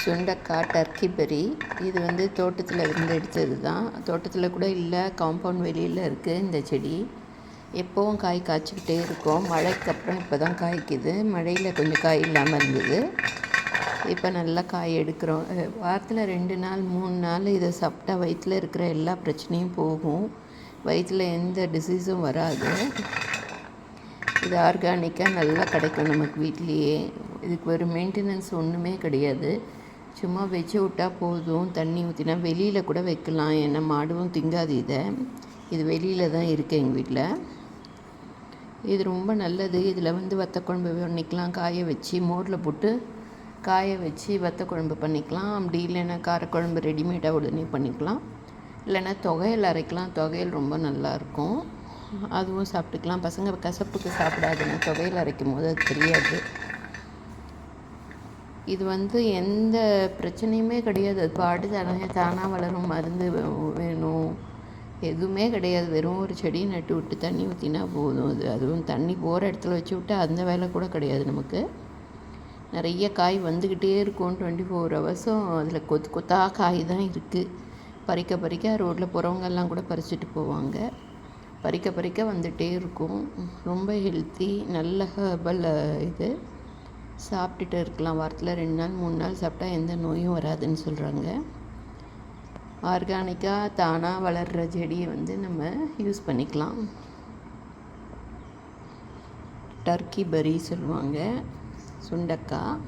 சுண்டக்காய், Turkey berry. இது வந்து தோட்டத்தில் இருந்து எடுத்தது தான். தோட்டத்தில் கூட இல்லை, காம்பவுண்ட் வெளியில் இருக்குது இந்த செடி. எப்போவும் காய் காய்ச்சிக்கிட்டே இருக்கும். மழைக்கு அப்புறம் இப்போ தான் காய்க்குது. மழையில் கொஞ்சம் காய் இல்லாமல் இருந்தது. இப்போ நல்லா காய் எடுக்கிறோம். வாரத்தில் 2 நாள் 3 நாள் இதை சாப்பிட்டா வயிற்றில் இருக்கிற எல்லா பிரச்சனையும் போகும். வயிற்றில் எந்த டிசீஸும் வராது. இது ஆர்கானிக்காக நல்லா கிடைக்கும் நமக்கு வீட்லேயே. இதுக்கு ஒரு மெயின்டெனன்ஸ் ஒன்றுமே கிடையாது. சும்மா வச்சு விட்டால் போதும். தண்ணி ஊற்றினா வெளியில் கூட வைக்கலாம், ஏன்னா மாடுவும் திங்காது இதை. இது வெளியில் தான் இருக்குது எங்கள் வீட்டில். இது ரொம்ப நல்லது. இதில் வந்து வத்தக்குழம்பு பண்ணிக்கலாம், காய வச்சு மோரில் போட்டு காய வச்சு வத்தக்குழம்பு பண்ணிக்கலாம். அப்படி இல்லைன்னா காரக்குழம்பு ரெடிமேடாக உடனே பண்ணிக்கலாம். இல்லைன்னா தொகையல் அரைக்கலாம். தொகையல் ரொம்ப நல்லாயிருக்கும், அதுவும் சாப்பிட்டுக்கலாம். பசங்க கசப்புக்கு சாப்பிடாதுன்னு தொகையில் அரைக்கும் போது அது தெரியாது. இது வந்து எந்த பிரச்சனையுமே கிடையாது. அது பாட்டு தானாக வளரும். மருந்து வேணும் எதுவுமே கிடையாது. வெறும் ஒரு செடியை நட்டு விட்டு தண்ணி ஊற்றினா போதும். அதுவும் தண்ணி போகிற இடத்துல வச்சு விட்டு அந்த வேலை கூட கிடையாது நமக்கு. நிறைய காய் வந்துக்கிட்டே இருக்கும். 24 ஹவர்ஸும் அதில் கொத்தாக காய் தான் இருக்குது. பறிக்க பறிக்க ரோட்டில் போகிறவங்கெல்லாம் கூட பறிச்சுட்டு போவாங்க. பறிக்க பறிக்க வந்துகிட்டே இருக்கும். ரொம்ப ஹெல்த்தி, நல்ல ஹெர்பல் இது. சாப்பிட்டுட்டு இருக்கலாம். வாரத்தில் 2 நாள் 3 நாள் சாப்பிட்டா எந்த நோயும் வராதுன்னு சொல்கிறாங்க. ஆர்கானிக்காக தானாக வளர்கிற செடியை வந்து நம்ம யூஸ் பண்ணிக்கலாம். டர்க்கி பெர்ரி சொல்லுவாங்க, சுண்டக்காய்.